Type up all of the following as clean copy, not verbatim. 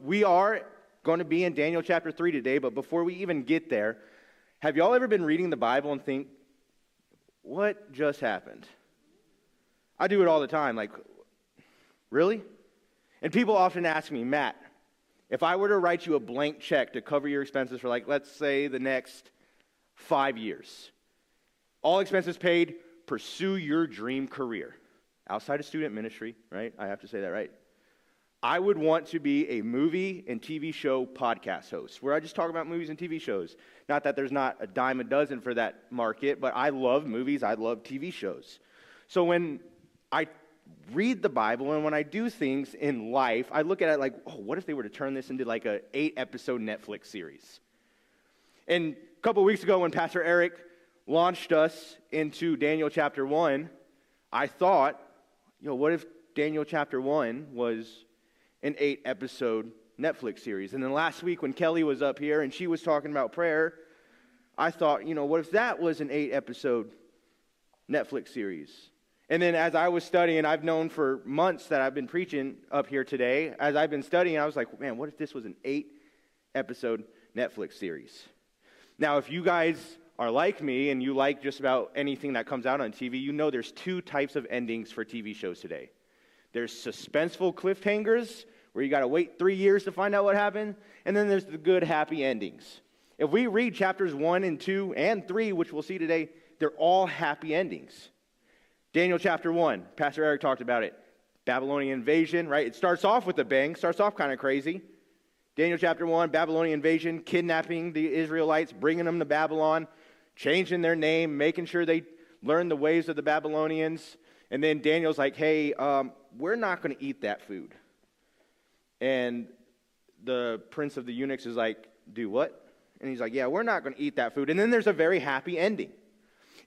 we are going to be in Daniel chapter 3 today, but before we even get there, have y'all ever been reading the Bible and think, what just happened? I do it all the time, like, really? And people often ask me, Matt, if I were to write you a blank check to cover your expenses for, like, let's say the next 5 years, all expenses paid, pursue your dream career, outside of student ministry, right? I have to say that, right? I would want to be a movie and TV show podcast host, where I just talk about movies and TV shows. Not that there's not a dime a dozen for that market, but I love movies, I love TV shows. So when I read the Bible and when I do things in life, I look at it like, oh, what if they were to turn this into like a 8-episode Netflix series? And a couple of weeks ago when Pastor Eric launched us into Daniel chapter 1, I thought, what if Daniel chapter 1 was an 8-episode Netflix series? And then last week when Kelly was up here and she was talking about prayer, I thought, what if that was an 8-episode Netflix series? And then as I was studying, I've known for months that I've been preaching up here today. As I've been studying, I was like, man, what if this was an 8-episode Netflix series? Now, if you guys are like me and you like just about anything that comes out on TV, you know there's 2 types of endings for TV shows today. There's suspenseful cliffhangers, where you got to wait 3 years to find out what happened, and then there's the good, happy endings. If we read chapters 1 and 2 and 3, which we'll see today, they're all happy endings. Daniel chapter 1, Pastor Eric talked about it. Babylonian invasion, right? It starts off with a bang, starts off kind of crazy. Daniel chapter 1, Babylonian invasion, kidnapping the Israelites, bringing them to Babylon, changing their name, making sure they learn the ways of the Babylonians. And then Daniel's like, hey, we're not going to eat that food. And the prince of the eunuchs is like, do what? And he's like, yeah, we're not going to eat that food. And then there's a very happy ending.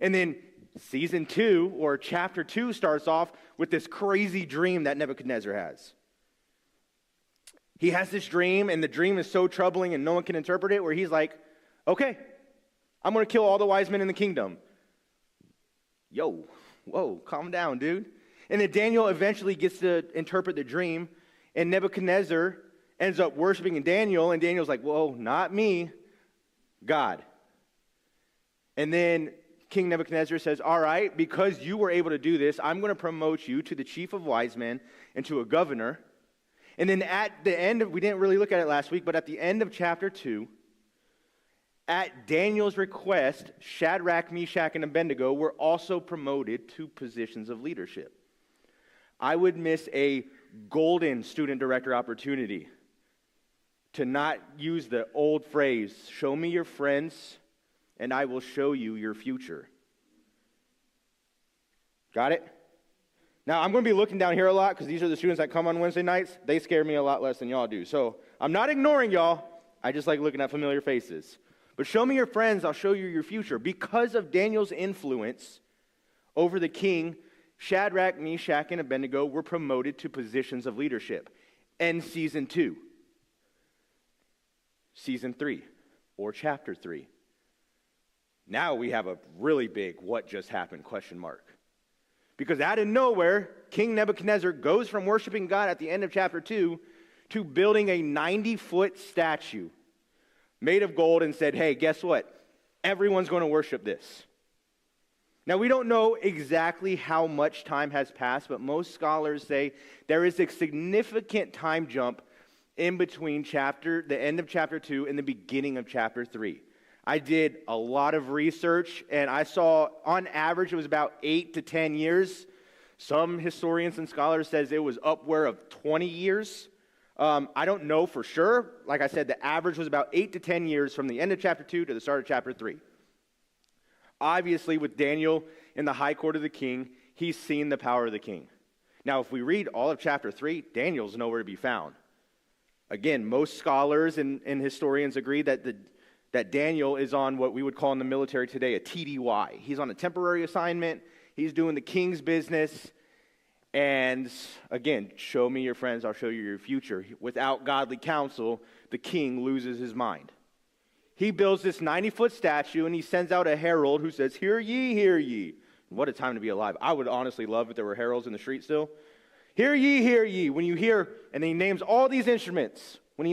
And then season 2, or chapter 2, starts off with this crazy dream that Nebuchadnezzar has. He has this dream, and the dream is so troubling and no one can interpret it, where he's like, okay, I'm going to kill all the wise men in the kingdom. Whoa, calm down, dude. And then Daniel eventually gets to interpret the dream, and Nebuchadnezzar ends up worshiping Daniel, and Daniel's like, whoa, not me, God. And then King Nebuchadnezzar says, all right, because you were able to do this, I'm going to promote you to the chief of wise men and to a governor. And then at the end we didn't really look at it last week, but at the end of chapter 2, at Daniel's request, Shadrach, Meshach, and Abednego were also promoted to positions of leadership. I would miss a golden student director opportunity to not use the old phrase, show me your friends, and I will show you your future. Got it? Now, I'm going to be looking down here a lot because these are the students that come on Wednesday nights. They scare me a lot less than y'all do. So I'm not ignoring y'all. I just like looking at familiar faces. But show me your friends, I'll show you your future. Because of Daniel's influence over the king, Shadrach, Meshach, and Abednego were promoted to positions of leadership. And season 2, season 3, or chapter 3. Now we have a really big what just happened question mark. Because out of nowhere, King Nebuchadnezzar goes from worshiping God at the end of chapter 2 to building a 90-foot statue made of gold and said, hey, guess what? Everyone's going to worship this. Now, we don't know exactly how much time has passed, but most scholars say there is a significant time jump in between the end of chapter 2 and the beginning of chapter 3. I did a lot of research, and I saw, on average, it was about 8 to 10 years. Some historians and scholars says it was upward of 20 years. I don't know for sure. Like I said, the average was about 8 to 10 years from the end of chapter 2 to the start of chapter 3. Obviously, with Daniel in the high court of the king, he's seen the power of the king. Now, if we read all of chapter 3, Daniel's nowhere to be found. Again, most scholars and historians agree that Daniel is on what we would call in the military today a TDY. He's on a temporary assignment. He's doing the king's business. And again, show me your friends, I'll show you your future. Without godly counsel, the king loses his mind. He builds this 90-foot statue, and he sends out a herald who says, hear ye, hear ye. What a time to be alive. I would honestly love if there were heralds in the street still. Hear ye, when you hear, and then he names all these instruments. When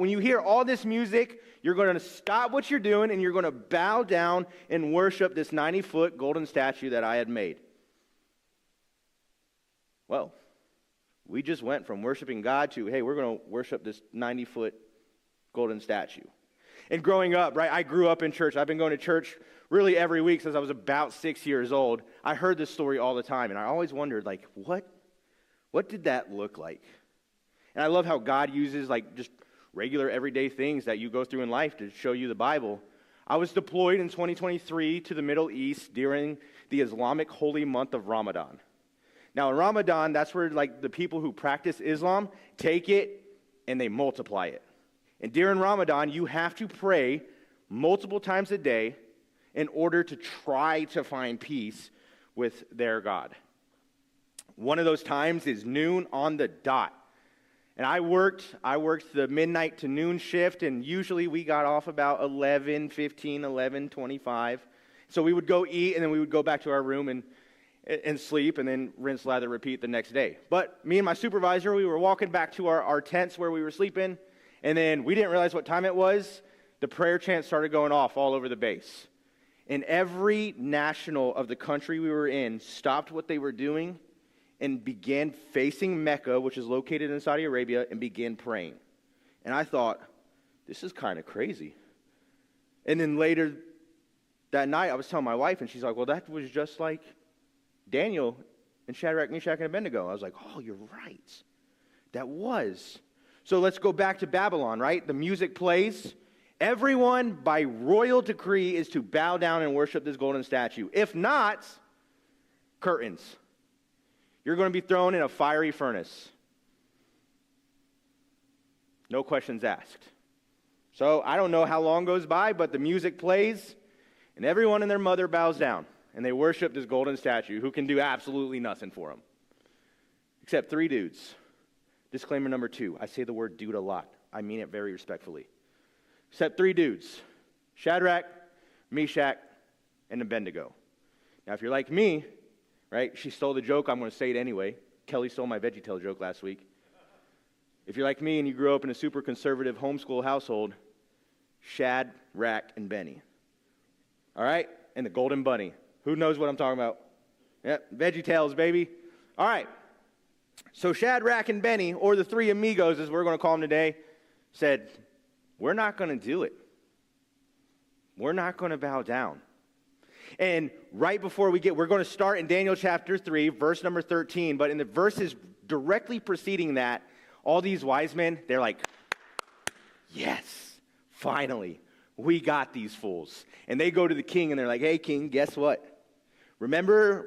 you hear all this music, you're going to stop what you're doing and you're going to bow down and worship this 90-foot golden statue that I had made. Well, we just went from worshiping God to, hey, we're going to worship this 90-foot golden statue. And growing up, right, I grew up in church. I've been going to church really every week since I was about 6 years old. I heard this story all the time, and I always wondered, like, what did that look like? And I love how God uses, like, just regular everyday things that you go through in life to show you the Bible. I was deployed in 2023 to the Middle East during the Islamic holy month of Ramadan. Now, in Ramadan, that's where, like, the people who practice Islam take it and they multiply it. And during Ramadan, you have to pray multiple times a day in order to try to find peace with their God. One of those times is noon on the dot. And I worked the midnight to noon shift, and usually we got off about 11:15, 11:25. So we would go eat, and then we would go back to our room and sleep, and then rinse, lather, repeat the next day. But me and my supervisor, we were walking back to our tents where we were sleeping, and then we didn't realize what time it was. The prayer chant started going off all over the base. And every national of the country we were in stopped what they were doing and began facing Mecca, which is located in Saudi Arabia, and began praying. And I thought, this is kind of crazy. And then later that night, I was telling my wife, and she's like, well, that was just like Daniel and Shadrach, Meshach, and Abednego. I was like, oh, you're right. That was. So let's go back to Babylon, right? The music plays. Everyone, by royal decree, is to bow down and worship this golden statue. If not, curtains. You're going to be thrown in a fiery furnace. No questions asked. So I don't know how long goes by, but the music plays, and everyone and their mother bows down, and they worship this golden statue who can do absolutely nothing for them. Except 3 dudes. Disclaimer number 2. I say the word dude a lot. I mean it very respectfully. Except 3 dudes. Shadrach, Meshach, and Abednego. Now, if you're like me, right, she stole the joke, I'm going to say it anyway. Kelly stole my VeggieTale joke last week. If you're like me and you grew up in a super conservative homeschool household, Shadrach and Benny. All right? And the Golden Bunny. Who knows what I'm talking about? Yep, VeggieTales, baby. All right. So Shadrach and Benny, or the 3 amigos, as we're going to call them today, said, we're not going to do it. We're not going to bow down. And right before we're going to start in Daniel chapter 3, verse number 13, but in the verses directly preceding that, all these wise men, they're like, yes, finally, we got these fools. And they go to the king and they're like, hey, king, guess what? Remember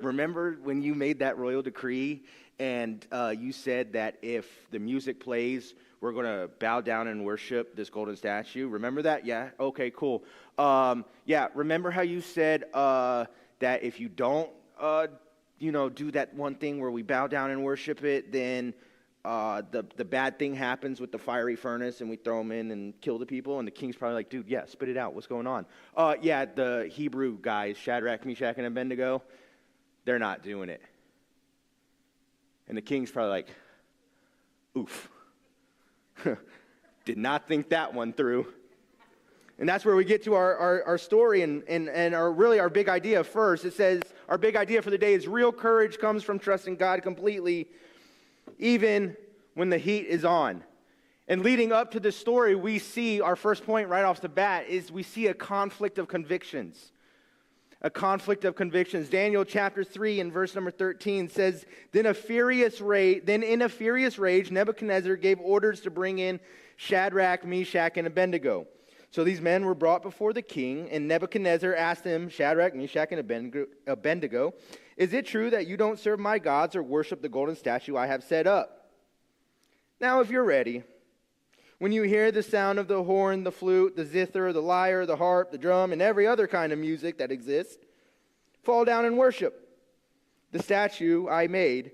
when you made that royal decree and you said that if the music plays, we're going to bow down and worship this golden statue? Remember that? Yeah? Okay, cool. Yeah, remember how you said that if you don't, do that one thing where we bow down and worship it, then the bad thing happens with the fiery furnace and we throw them in and kill the people? And the king's probably like, dude, yeah, spit it out. What's going on? Yeah, the Hebrew guys, Shadrach, Meshach, and Abednego, they're not doing it. And the king's probably like, oof. Did not think that one through. And that's where we get to our story and our big idea first. It says our big idea for the day is real courage comes from trusting God completely, even when the heat is on. And leading up to this story, we see our first point right off the bat is we see a conflict of convictions. A conflict of convictions. Daniel chapter 3 and verse number 13 says, Then in a furious rage, Nebuchadnezzar gave orders to bring in Shadrach, Meshach, and Abednego. So these men were brought before the king, and Nebuchadnezzar asked them, Shadrach, Meshach, and Abednego, is it true that you don't serve my gods or worship the golden statue I have set up? Now, if you're ready, when you hear the sound of the horn, the flute, the zither, the lyre, the harp, the drum, and every other kind of music that exists, fall down and worship the statue I made.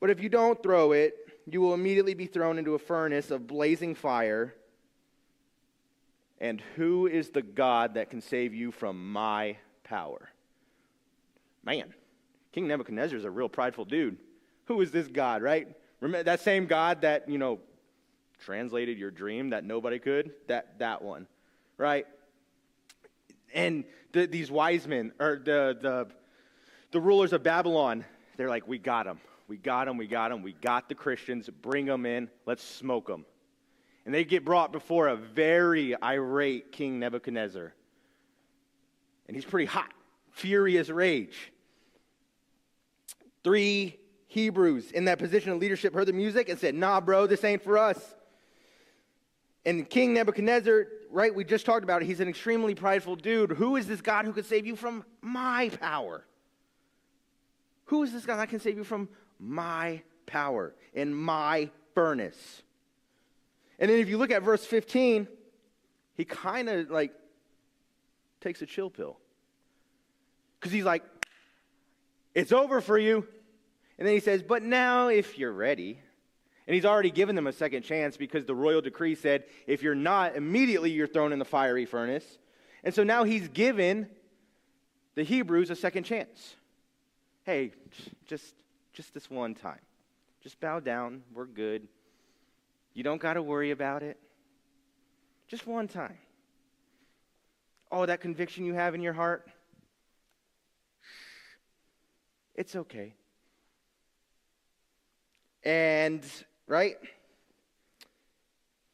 But if you don't throw it, you will immediately be thrown into a furnace of blazing fire. And who is the God that can save you from my power? Man, King Nebuchadnezzar is a real prideful dude. Who is this God, right? Remember that same God that, translated your dream that nobody could? That one, right? And these wise men, or the rulers of Babylon, they're like, we got them. We got them. We got them. We got the Christians. Bring them in. Let's smoke them. And they get brought before a very irate King Nebuchadnezzar. And he's pretty hot, furious rage. 3 Hebrews in that position of leadership heard the music and said, nah, bro, this ain't for us. And King Nebuchadnezzar, right, we just talked about it. He's an extremely prideful dude. Who is this God who could save you from my power? Who is this God that can save you from my power and my furnace? And then if you look at verse 15, he kind of like takes a chill pill. Because he's like, it's over for you. And then he says, but now if you're ready. And he's already given them a second chance because the royal decree said, if you're not, immediately you're thrown in the fiery furnace. And so now he's given the Hebrews a second chance. Hey, just this one time. Just bow down. We're good. You don't got to worry about it. Just one time. Oh, that conviction you have in your heart? It's okay. And, right?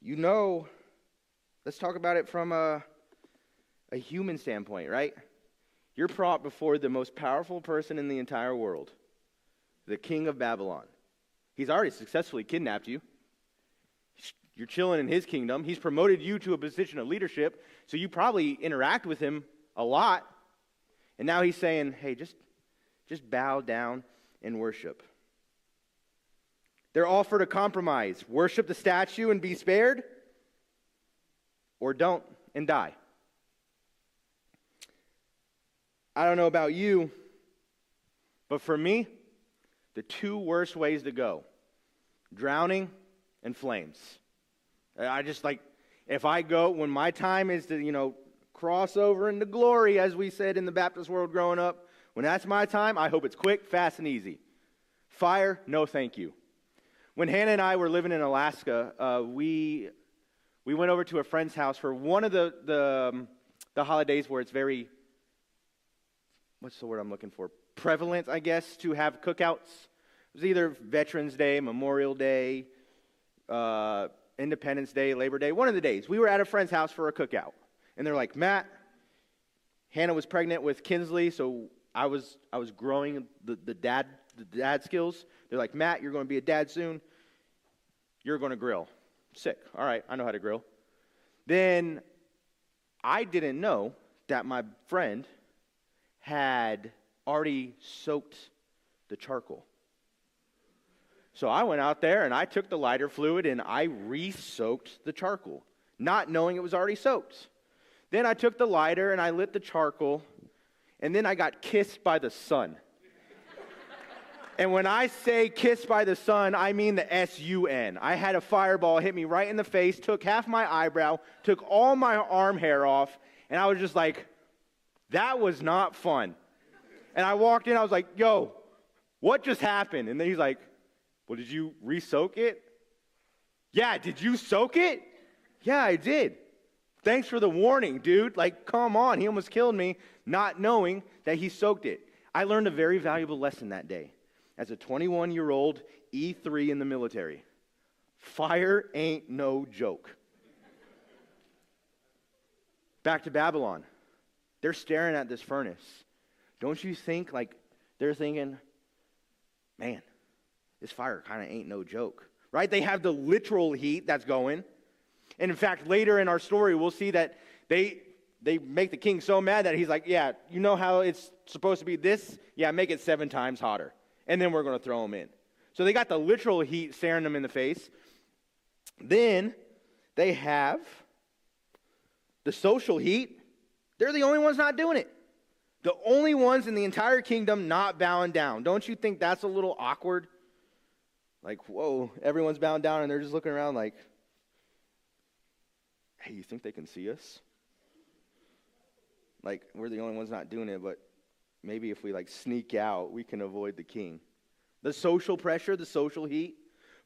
You know, let's talk about it from a human standpoint, right? You're brought before the most powerful person in the entire world, the king of Babylon. He's already successfully kidnapped you. You're chilling in his kingdom. He's promoted you to a position of leadership, so you probably interact with him a lot. And now he's saying, hey, just bow down and worship. They're offered a compromise. Worship the statue and be spared, or don't and die. I don't know about you, but for me, the 2 worst ways to go, drowning and flames. I just like, if I go, when my time is to, cross over into glory, as we said in the Baptist world growing up, when that's my time, I hope it's quick, fast, and easy. Fire, no thank you. When Hannah and I were living in Alaska, we went over to a friend's house for one of the holidays where it's very, what's the word I'm looking for? Prevalent, I guess, to have cookouts. It was either Veterans Day, Memorial Day, Independence Day, Labor Day, one of the days. We were at a friend's house for a cookout. And they're like, Matt, Hannah was pregnant with Kinsley, so I was growing the dad skills. They're like, Matt, you're going to be a dad soon. You're going to grill. Sick. All right, I know how to grill. Then I didn't know that my friend had already soaked the charcoal. So I went out there and I took the lighter fluid and I re-soaked the charcoal, not knowing it was already soaked. Then I took the lighter and I lit the charcoal, and then I got kissed by the sun. And when I say kissed by the sun, I mean the S-U-N. I had a fireball hit me right in the face, took half my eyebrow, took all my arm hair off, and I was just like, that was not fun. And I walked in, I was like, yo, what just happened? And then he's like, well, did you re-soak it? Yeah, did you soak it? Yeah, I did. Thanks for the warning, dude. Like, come on. He almost killed me not knowing that he soaked it. I learned a very valuable lesson that day as a 21-year-old E3 in the military. Fire ain't no joke. Back to Babylon. They're staring at this furnace. Don't you think, like, they're thinking, man, this fire kind of ain't no joke, right? They have the literal heat that's going. And in fact, later in our story, we'll see that they make the king so mad that he's like, yeah, you know how it's supposed to be this? Yeah, make it 7 times hotter. And then we're going to throw them in. So they got the literal heat staring them in the face. Then they have the social heat. They're the only ones not doing it. The only ones in the entire kingdom not bowing down. Don't you think that's a little awkward? Like, whoa, everyone's bowing down and they're just looking around like, hey, you think they can see us? Like, we're the only ones not doing it, but maybe if we, like, sneak out, we can avoid the king. The social pressure, the social heat.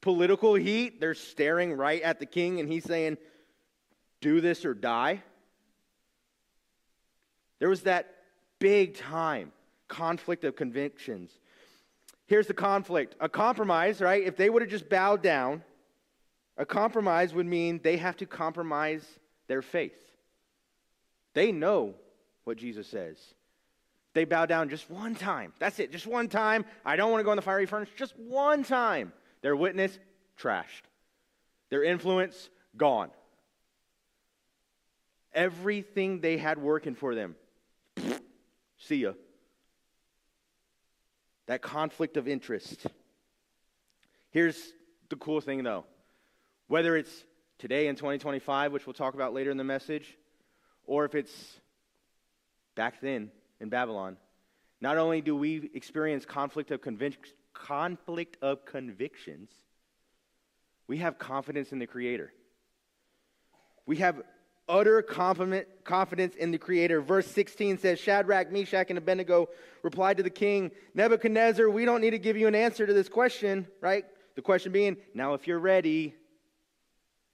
political heat. They're staring right at the king, and he's saying, do this or die. There was that big time conflict of convictions. Here's the conflict. A compromise, right? If they would have just bowed down, a compromise would mean they have to compromise their faith. They know what Jesus says. They bow down just one time. That's it, just one time. I don't want to go in the fiery furnace, just one time. Their witness, trashed. Their influence, gone. Everything they had working for them, see ya. That conflict of interest. Here's the cool thing, though. Whether it's today in 2025, which we'll talk about later in the message, or if it's back then in Babylon, not only do we experience conflict of convictions, we have confidence in the Creator. We have utter confidence in the Creator. Verse 16 says, Shadrach, Meshach, and Abednego replied to the king, Nebuchadnezzar, we don't need to give you an answer to this question, right? The question being, now if you're ready,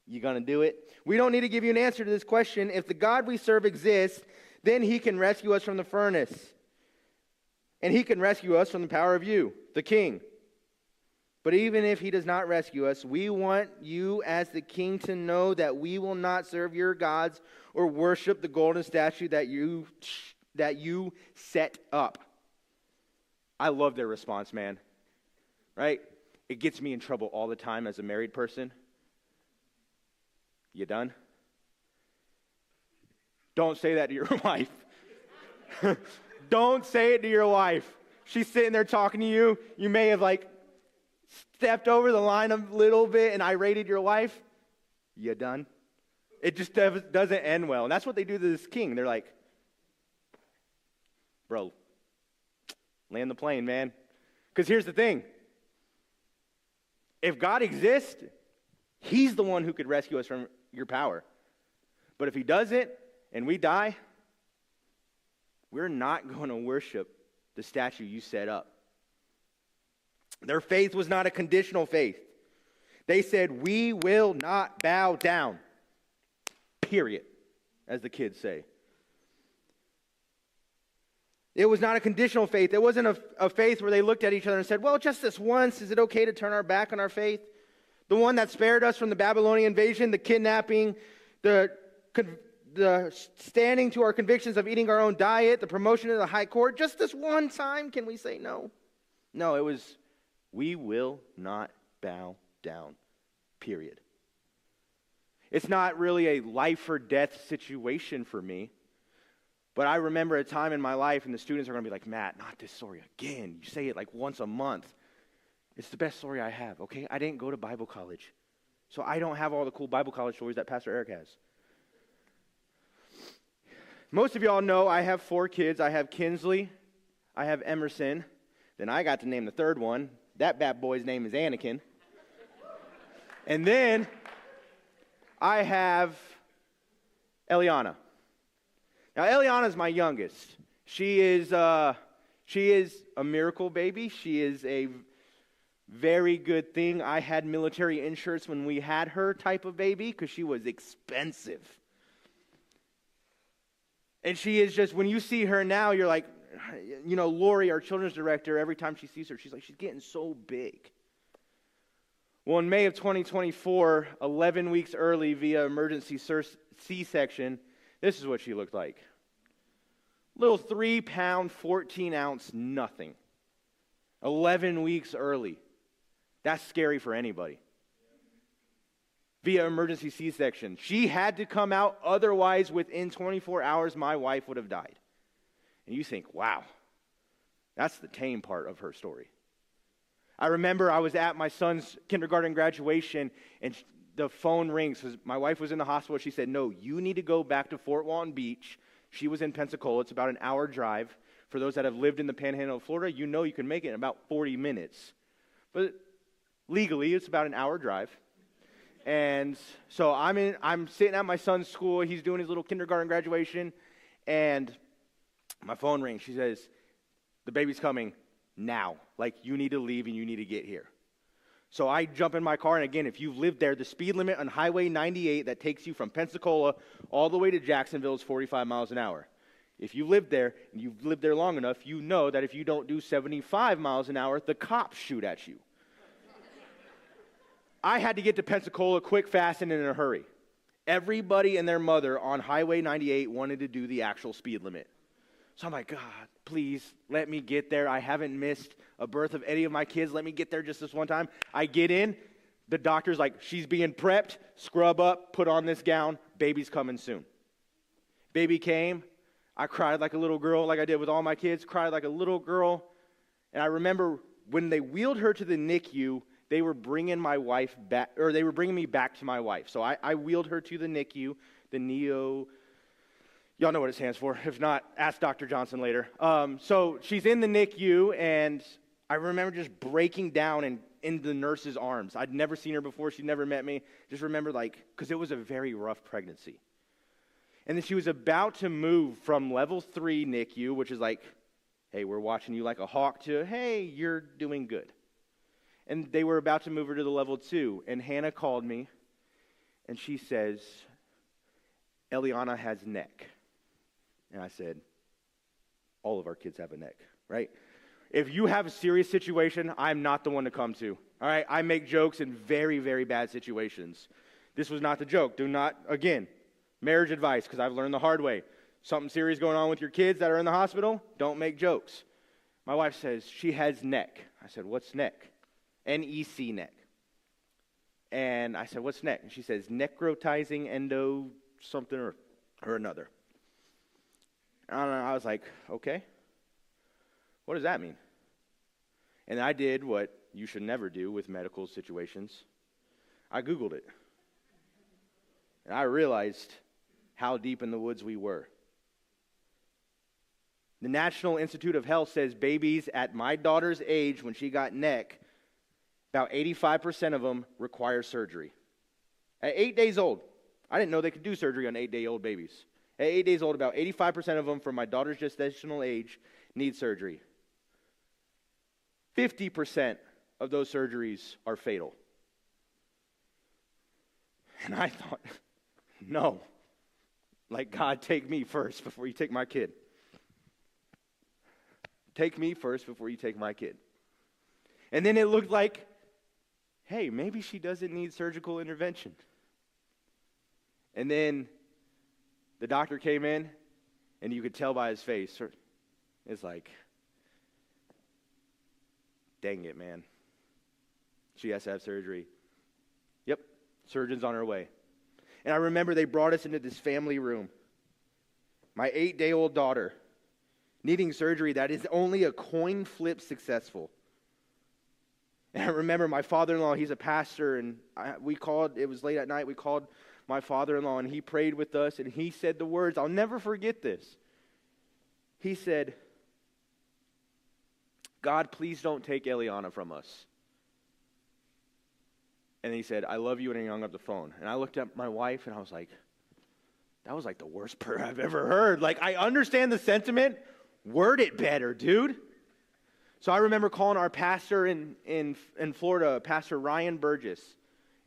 you going to do it? We don't need to give you an answer to this question. If the God we serve exists, then he can rescue us from the furnace. And he can rescue us from the power of you, the king. But even if he does not rescue us, we want you as the king to know that we will not serve your gods or worship the golden statue that you set up. I love their response, man. Right? It gets me in trouble all the time as a married person. You done? Don't say that to your wife. Don't say it to your wife. She's sitting there talking to you. You may have stepped over the line a little bit and irated your wife. You done? It just doesn't end well. And that's what they do to this king. They're like, bro, land the plane, man. Because here's the thing. If God exists, he's the one who could rescue us from your power. But if he doesn't and we die, we're not going to worship the statue you set up. Their faith was not a conditional faith. They said, we will not bow down. Period, as the kids say. It was not a conditional faith. It wasn't a faith where they looked at each other and said, well, just this once, is it okay to turn our back on our faith? The one that spared us from the Babylonian invasion, the kidnapping, the standing to our convictions of eating our own diet, the promotion to the high court. Just this one time, can we say no? No, it was, we will not bow down, period. It's not really a life or death situation for me. But I remember a time in my life, and the students are going to be like, Matt, not this story again. You say it like once a month. It's the best story I have, okay? I didn't go to Bible college. So I don't have all the cool Bible college stories that Pastor Eric has. Most of y'all know I have 4 kids. I have Kinsley. I have Emerson. Then I got to name the third one. That bad boy's name is Anakin. And then I have Eliana. Now, Eliana's my youngest. She is a miracle baby. She is a very good thing. I had military insurance when we had her type of baby because she was expensive. And she is just, when you see her now, you're like, Lori, our children's director, every time she sees her, she's like, she's getting so big. Well, in May of 2024, 11 weeks early via emergency C-section, this is what she looked like. Little 3-pound, 14-ounce nothing. 11 weeks early. That's scary for anybody. Via emergency C-section. She had to come out, otherwise within 24 hours, my wife would have died. And you think, wow, that's the tame part of her story. I remember I was at my son's kindergarten graduation, and the phone rings. My wife was in the hospital. She said, no, you need to go back to Fort Walton Beach. She was in Pensacola. It's about an hour drive. For those that have lived in the panhandle of Florida, you know you can make it in about 40 minutes. But legally, it's about an hour drive. And so I'm sitting at my son's school. He's doing his little kindergarten graduation. And my phone rings. She says, the baby's coming now. Like, you need to leave and you need to get here. So I jump in my car, and again, if you've lived there, the speed limit on Highway 98 that takes you from Pensacola all the way to Jacksonville is 45 miles an hour. If you live there, and you've lived there long enough, you know that if you don't do 75 miles an hour, the cops shoot at you. I had to get to Pensacola quick, fast, and in a hurry. Everybody and their mother on Highway 98 wanted to do the actual speed limit. So I'm like, God, please let me get there. I haven't missed a birth of any of my kids. Let me get there just this one time. I get in. The doctor's like, she's being prepped. Scrub up. Put on this gown. Baby's coming soon. Baby came. I cried like a little girl, like I did with all my kids. Cried like a little girl. And I remember when they wheeled her to the NICU, they were bringing my wife back, or they were bringing me back to my wife. So I wheeled her to the NICU, the neo. Y'all know what it stands for. If not, ask Dr. Johnson later. So she's in the NICU, and I remember just breaking down in the nurse's arms. I'd never seen her before. She'd never met me. Just remember, because it was a very rough pregnancy. And then she was about to move from level 3 NICU, which is like, hey, we're watching you like a hawk, to, hey, you're doing good. And they were about to move her to the level 2. And Hannah called me, and she says, Eliana has neck. And I said, all of our kids have a neck, right? If you have a serious situation, I'm not the one to come to, all right? I make jokes in very, very bad situations. This was not the joke. Do not, again, marriage advice, because I've learned the hard way. Something serious going on with your kids that are in the hospital, don't make jokes. My wife says, she has neck. I said, what's neck? N-E-C, neck. And I said, what's neck? And she says, necrotizing endo something or another. And I was like, okay, what does that mean? And I did what you should never do with medical situations. I Googled it. And I realized how deep in the woods we were. The National Institute of Health says babies at my daughter's age, when she got neck, about 85% of them require surgery. At 8 days old, I didn't know they could do surgery on 8-day-old babies. At 8 days old, about 85% of them from my daughter's gestational age need surgery. 50% of those surgeries are fatal. And I thought, no. Like, God, take me first before you take my kid. Take me first before you take my kid. And then it looked like, hey, maybe she doesn't need surgical intervention. And then the doctor came in, and you could tell by his face, it's like, dang it, man. She has to have surgery. Yep, surgeon's on her way. And I remember they brought us into this family room. My 8-day-old daughter needing surgery that is only a coin flip successful. And I remember my father-in-law, he's a pastor, and it was late at night, we called my father-in-law, and he prayed with us, and he said the words, I'll never forget this. He said, God, please don't take Eliana from us. And he said, I love you, and he hung up the phone. And I looked at my wife, and I was like, that was like the worst prayer I've ever heard. Like, I understand the sentiment. Word it better, dude. So I remember calling our pastor in Florida, Pastor Ryan Burgess.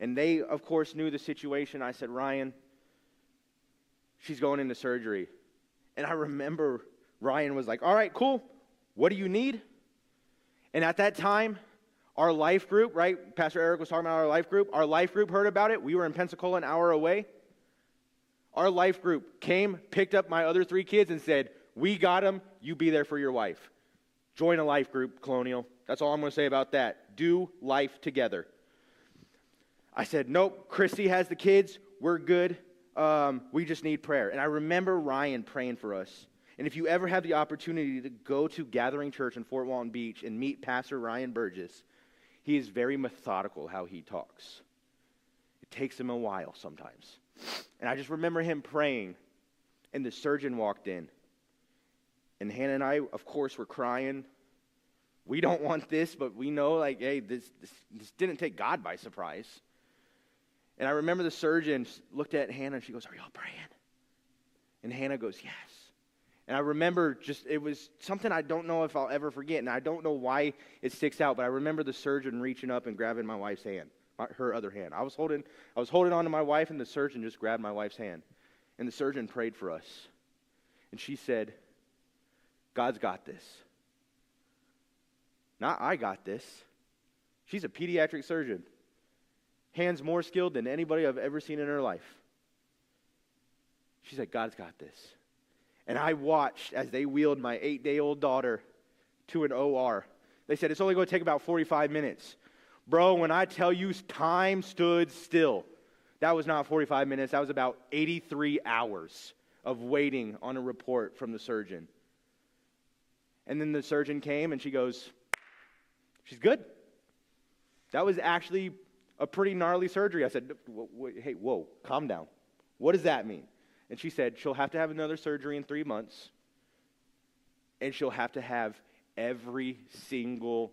And they, of course, knew the situation. I said, Ryan, she's going into surgery. And I remember Ryan was like, all right, cool. What do you need? And at that time, our life group, right? Pastor Eric was talking about our life group. Our life group heard about it. We were in Pensacola, an hour away. Our life group came, picked up my other 3 kids and said, we got them. You be there for your wife. Join a life group, Colonial. That's all I'm going to say about that. Do life together. I said, nope, Christy has the kids. We're good. We just need prayer. And I remember Ryan praying for us. And if you ever have the opportunity to go to Gathering Church in Fort Walton Beach and meet Pastor Ryan Burgess, he is very methodical how he talks. It takes him a while sometimes. And I just remember him praying, and the surgeon walked in. And Hannah and I, of course, were crying. We don't want this, but we know, like, hey, this didn't take God by surprise. And I remember the surgeon looked at Hannah, and she goes, are y'all praying? And Hannah goes, yes. And I remember it was something I don't know if I'll ever forget, and I don't know why it sticks out, but I remember the surgeon reaching up and grabbing my wife's hand, her other hand. I was holding on to my wife, and the surgeon just grabbed my wife's hand. And the surgeon prayed for us. And she said, God's got this. Not I got this. She's a pediatric surgeon. Hands more skilled than anybody I've ever seen in her life. She said, God's got this. And I watched as they wheeled my 8-day-old daughter to an OR. They said, it's only going to take about 45 minutes. Bro, when I tell you time stood still, that was not 45 minutes. That was about 83 hours of waiting on a report from the surgeon. And then the surgeon came and she goes, she's good. That was actually a pretty gnarly surgery. I said, hey, whoa, calm down. What does that mean? And she said, she'll have to have another surgery in 3 months, and she'll have to have every single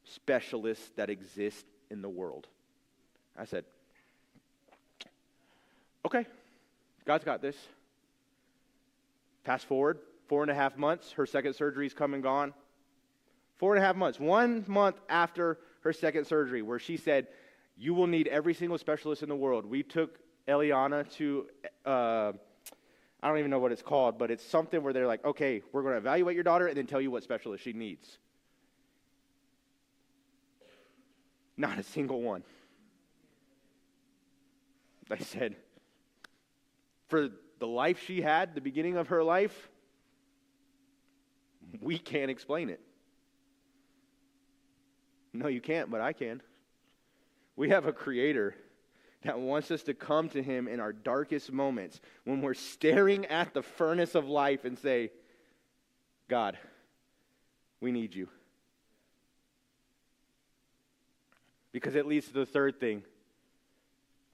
specialist that exists in the world. I said, okay, God's got this. Fast forward, 4.5 months, her second surgery's come and gone. 4.5 months, 1 month after her second surgery, where she said, you will need every single specialist in the world. We took Eliana to, I don't even know what it's called, but it's something where they're like, okay, we're going to evaluate your daughter and then tell you what specialist she needs. Not a single one. They said, for the life she had, the beginning of her life, we can't explain it. No, you can't, but I can. We have a Creator that wants us to come to Him in our darkest moments when we're staring at the furnace of life and say, God, we need you. Because it leads to the third thing,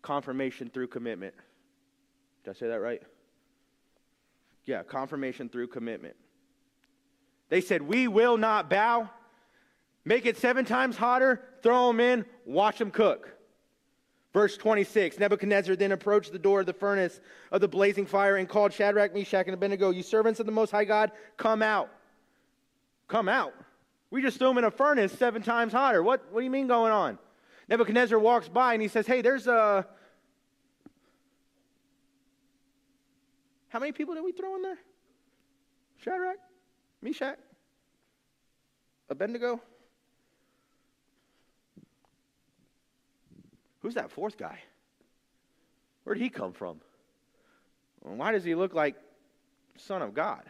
confirmation through commitment. Did I say that right? Yeah, confirmation through commitment. They said, we will not bow. Make it 7 times hotter, throw them in, watch them cook. Verse 26, Nebuchadnezzar then approached the door of the furnace of the blazing fire and called Shadrach, Meshach, and Abednego, you servants of the Most High God, come out. Come out. We just threw them in a furnace 7 times hotter. What do you mean going on? Nebuchadnezzar walks by and he says, hey, there's a... How many people did we throw in there? Shadrach, Meshach, Abednego. Who's that fourth guy? Where did he come from? And why does he look like Son of God?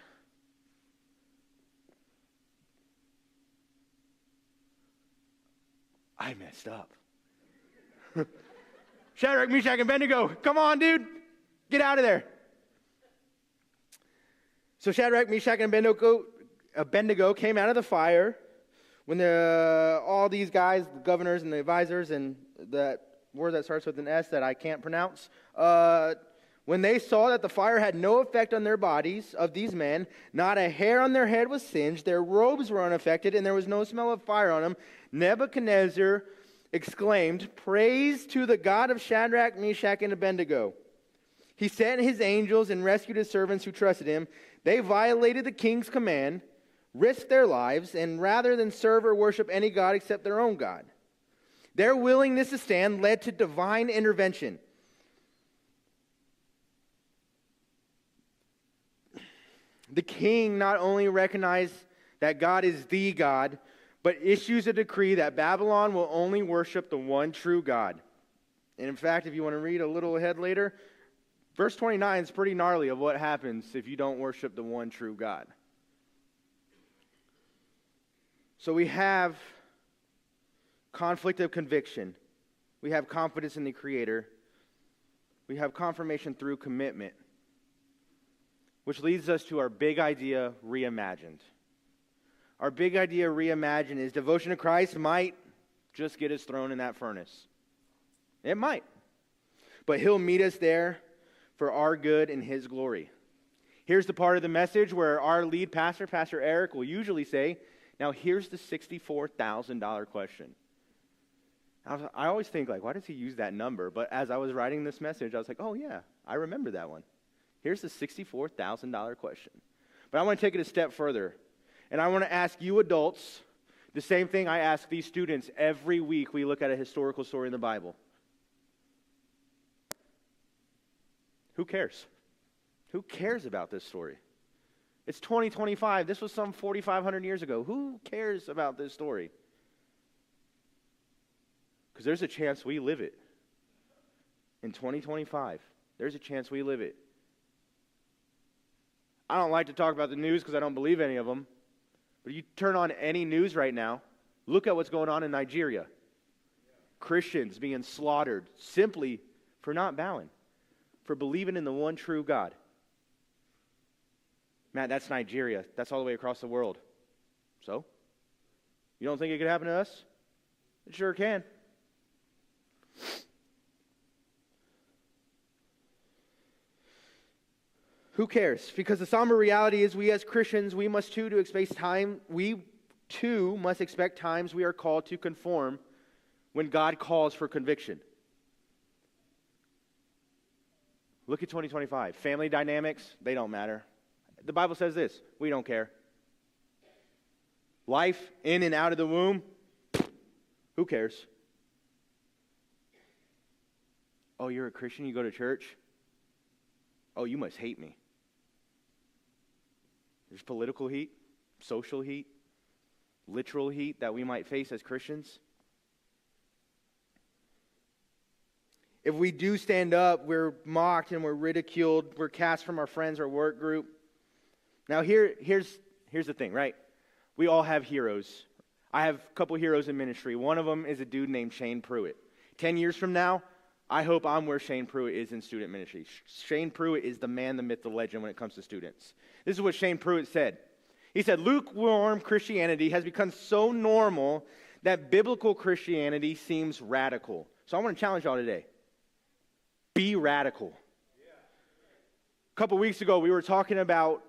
I messed up. Shadrach, Meshach, and Abednego, come on, dude. Get out of there. So Shadrach, Meshach, and Abednego came out of the fire when all these guys, the governors and the advisors, and that word that starts with an S that I can't pronounce, when they saw that the fire had no effect on their bodies of these men, not a hair on their head was singed, their robes were unaffected, and there was no smell of fire on them, Nebuchadnezzar exclaimed, praise to the God of Shadrach, Meshach, and Abednego. He sent his angels and rescued his servants who trusted him. They violated the king's command, risked their lives, and rather than serve or worship any god except their own God, their willingness to stand led to divine intervention. The king not only recognized that God is the God, but issues a decree that Babylon will only worship the one true God. And in fact, if you want to read a little ahead later, verse 29 is pretty gnarly of what happens if you don't worship the one true God. So we have conflict of conviction. We have confidence in the Creator. We have confirmation through commitment, which leads us to our big idea reimagined. Our big idea reimagined is devotion to Christ might just get us thrown in that furnace. It might. But He'll meet us there for our good and His glory. Here's the part of the message where our lead pastor, Pastor Eric, will usually say, now here's the $64,000 question. I always think, like, why does he use that number? But as I was writing this message, I was like, oh yeah, I remember that one. Here's the $64,000 question. But I want to take it a step further. And I want to ask you adults the same thing I ask these students every week we look at a historical story in the Bible. Who cares? Who cares about this story? It's 2025. This was some 4,500 years ago. Who cares about this story? Because there's a chance we live it. In 2025, there's a chance we live it. I don't like to talk about the news because I don't believe any of them. But you turn on any news right now, look at what's going on in Nigeria. Christians being slaughtered simply for not bowing, for believing in the one true God. Matt, that's Nigeria. That's all the way across the world. So? You don't think it could happen to us? It sure can. Who cares? Because the somber reality is we as Christians, we too must expect times we are called to conform when God calls for conviction. Look at 2025. Family dynamics, they don't matter. The Bible says this, we don't care. Life in and out of the womb, who cares? Oh, you're a Christian, you go to church? Oh, you must hate me. There's political heat, social heat, literal heat that we might face as Christians. If we do stand up, we're mocked and we're ridiculed. We're cast from our friends or work group. Now here's the thing, right? We all have heroes. I have a couple heroes in ministry. One of them is a dude named Shane Pruitt. 10 years from now, I hope I'm where Shane Pruitt is in student ministry. Shane Pruitt is the man, the myth, the legend when it comes to students. This is what Shane Pruitt said. He said, lukewarm Christianity has become so normal that biblical Christianity seems radical. So I want to challenge y'all today. Be radical. A couple weeks ago, we were talking about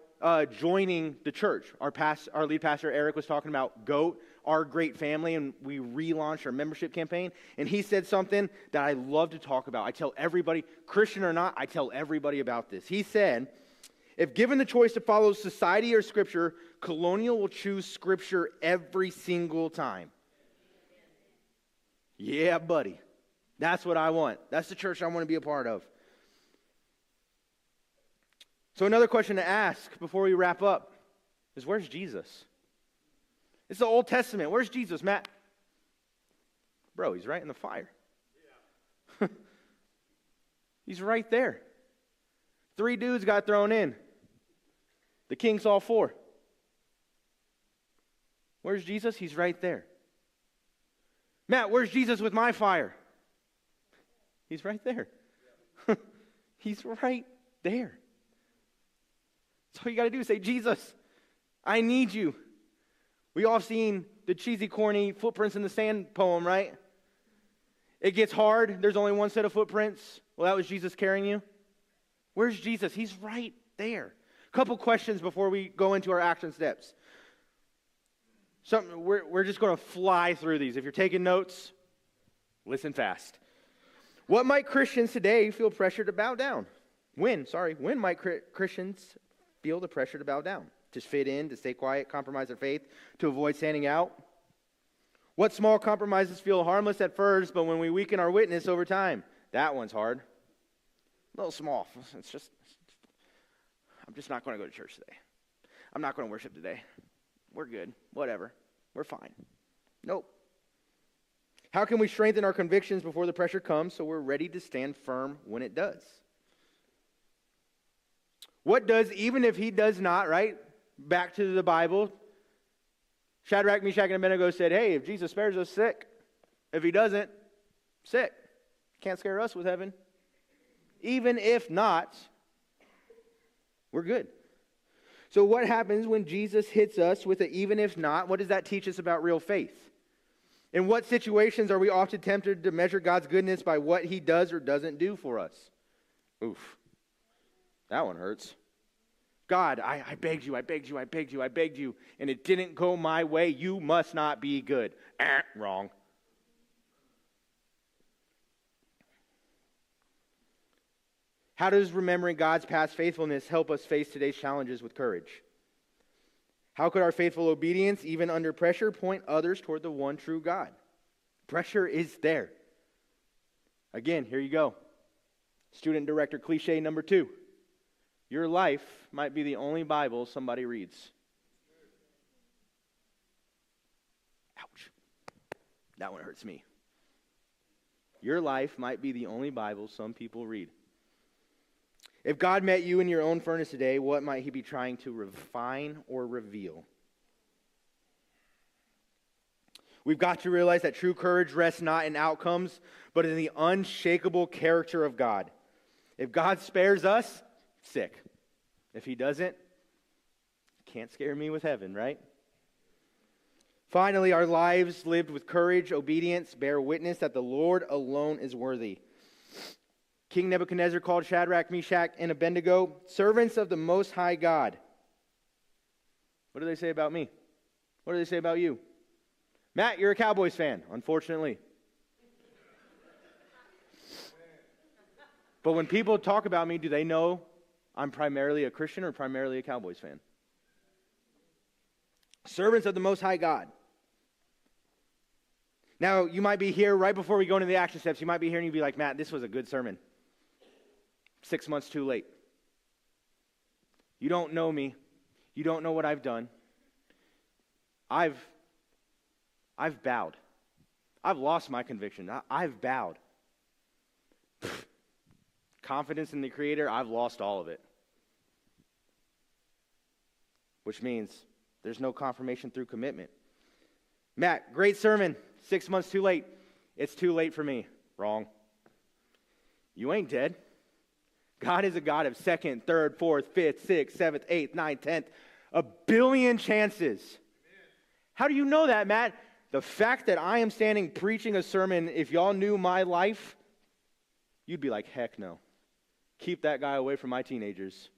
joining the church. Our lead pastor, Eric, was talking about GOAT, our great family, and we relaunched our membership campaign. And he said something that I love to talk about. I tell everybody, Christian or not, I tell everybody about this. He said, if given the choice to follow society or Scripture, Colonial will choose Scripture every single time. Yeah, buddy. That's what I want. That's the church I want to be a part of. So another question to ask before we wrap up is, where's Jesus? It's the Old Testament. Where's Jesus, Matt? Bro, he's right in the fire. Yeah. He's right there. 3 dudes got thrown in. The king saw 4. Where's Jesus? He's right there. Matt, where's Jesus with my fire? He's right there. He's right there. That's all you got to do is say, Jesus, I need you. We all seen the cheesy, corny footprints in the sand poem, right? It gets hard. There's only one set of footprints. Well, that was Jesus carrying you. Where's Jesus? He's right there. A couple questions before we go into our action steps. We're just going to fly through these. If you're taking notes, listen fast. What might Christians today feel pressure to bow down? When might Christians feel the pressure to bow down? To fit in, to stay quiet, compromise their faith, to avoid standing out? What small compromises feel harmless at first, but when we weaken our witness over time? That one's hard. A little small. I'm just not going to go to church today. I'm not going to worship today. We're good. Whatever. We're fine. Nope. How can we strengthen our convictions before the pressure comes so we're ready to stand firm when it does? What does, even if he does not, right? Back to the Bible. Shadrach, Meshach, and Abednego said, hey, if Jesus spares us, sick. If he doesn't, sick. Can't scare us with heaven. Even if not, we're good. So what happens when Jesus hits us with an even if not? What does that teach us about real faith? In what situations are we often tempted to measure God's goodness by what he does or doesn't do for us? Oof. That one hurts. God, I begged you, and it didn't go my way. You must not be good. Wrong. How does remembering God's past faithfulness help us face today's challenges with courage? How could our faithful obedience, even under pressure, point others toward the one true God? Pressure is there. Again, here you go. Student director cliche number 2. Your life might be the only Bible somebody reads. Ouch. That one hurts me. Your life might be the only Bible some people read. If God met you in your own furnace today, what might he be trying to refine or reveal? We've got to realize that true courage rests not in outcomes, but in the unshakable character of God. If God spares us, sick. If he doesn't, can't scare me with heaven, right? Finally, our lives lived with courage, obedience, bear witness that the Lord alone is worthy. King Nebuchadnezzar called Shadrach, Meshach, and Abednego servants of the Most High God. What do they say about me? What do they say about you? Matt, you're a Cowboys fan, unfortunately. But when people talk about me, do they know I'm primarily a Christian or primarily a Cowboys fan? Servants of the Most High God. Now, you might be here right before we go into the action steps. You might be here and you'd be like, Matt, this was a good sermon. 6 months too late. You don't know me. You don't know what I've done. I've bowed. I've lost my conviction. I've bowed. Confidence in the Creator, I've lost all of it. Which means there's no confirmation through commitment. Matt, great sermon. 6 months too late. It's too late for me. Wrong. You ain't dead. God is a God of second, third, fourth, fifth, sixth, seventh, eighth, ninth, 10th. A billion chances. How do you know that, Matt? The fact that I am standing preaching a sermon, if y'all knew my life, you'd be like, heck no. Keep that guy away from my teenagers.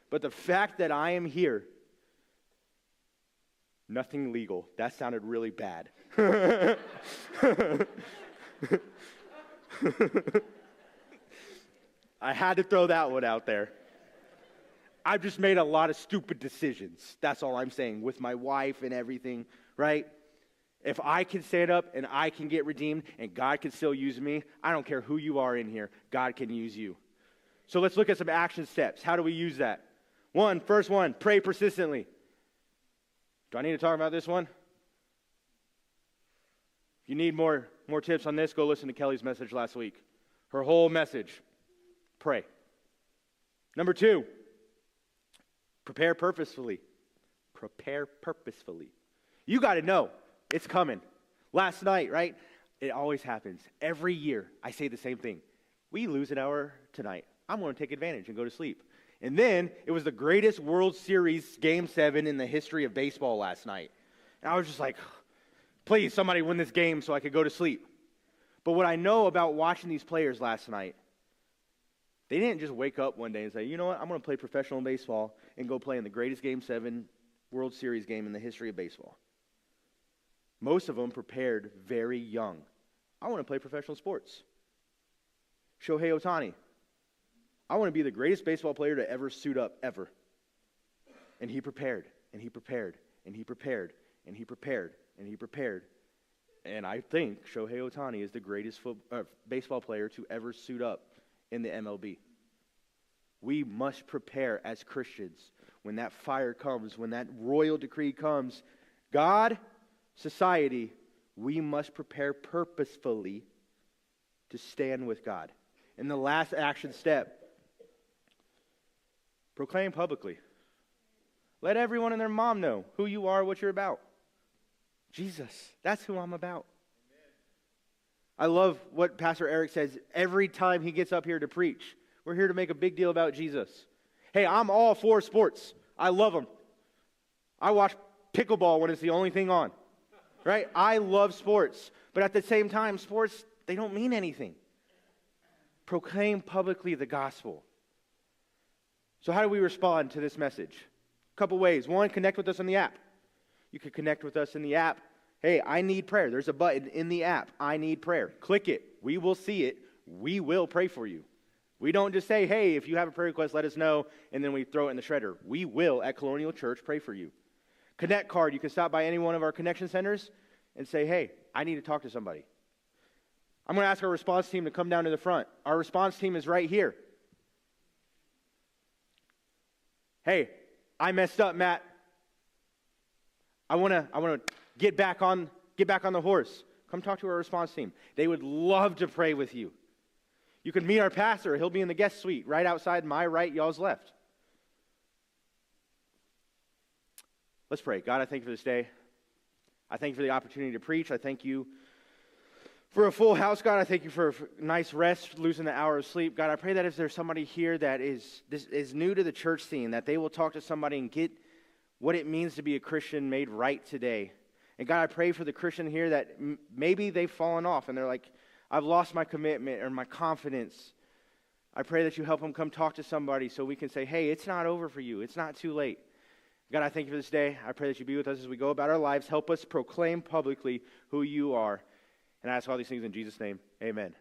But the fact that I am here, nothing legal. That sounded really bad. I had to throw that one out there. I've just made a lot of stupid decisions. That's all I'm saying, with my wife and everything, right? If I can stand up and I can get redeemed and God can still use me, I don't care who you are in here, God can use you. So let's look at some action steps. How do we use that? First one, pray persistently. Do I need to talk about this one? If you need more tips on this, go listen to Kelly's message last week. Her whole message. Pray. Number 2, prepare purposefully. Prepare purposefully. You got to know it's coming. Last night, right? It always happens. Every year, I say the same thing. We lose an hour tonight. I'm going to take advantage and go to sleep. And then it was the greatest World Series Game 7 in the history of baseball last night. And I was just like, please, somebody win this game so I could go to sleep. But what I know about watching these players last night, they didn't just wake up one day and say, you know what, I'm going to play professional baseball and go play in the greatest Game 7 World Series game in the history of baseball. Most of them prepared very young. I want to play professional sports. Shohei Ohtani. I want to be the greatest baseball player to ever suit up, ever. And he prepared, and he prepared, and he prepared, and he prepared, and he prepared. And I think Shohei Ohtani is the greatest baseball player to ever suit up in the MLB. We must prepare as Christians when that fire comes, when that royal decree comes. God, society, we must prepare purposefully to stand with God. And the last action step, proclaim publicly. Let everyone and their mom know who you are, what you're about. Jesus, that's who I'm about. I love what Pastor Eric says every time he gets up here to preach. We're here to make a big deal about Jesus. Hey, I'm all for sports. I love them. I watch pickleball when it's the only thing on. Right? I love sports. But at the same time, sports, they don't mean anything. Proclaim publicly the gospel. So how do we respond to this message? A couple ways. One, connect with us on the app. You can connect with us in the app. Hey, I need prayer. There's a button in the app. I need prayer. Click it. We will see it. We will pray for you. We don't just say, hey, if you have a prayer request, let us know, and then we throw it in the shredder. We will, at Colonial Church, pray for you. Connect card, you can stop by any one of our connection centers and say, hey, I need to talk to somebody. I'm going to ask our response team to come down to the front. Our response team is right here. Hey, I messed up, Matt. I want to get back on the horse. Come talk to our response team. They would love to pray with you. You can meet our pastor. He'll be in the guest suite right outside my right, y'all's left. Let's pray. God, I thank you for this day. I thank you for the opportunity to preach. I thank you for a full house, God. I thank you for a nice rest, losing the hour of sleep. God, I pray that if there's somebody here that is new to the church scene, that they will talk to somebody and get what it means to be a Christian made right today. And God, I pray for the Christian here that maybe they've fallen off and they're like, I've lost my commitment or my confidence. I pray that you help them come talk to somebody so we can say, hey, it's not over for you. It's not too late. God, I thank you for this day. I pray that you be with us as we go about our lives. Help us proclaim publicly who you are. And I ask all these things in Jesus' name. Amen.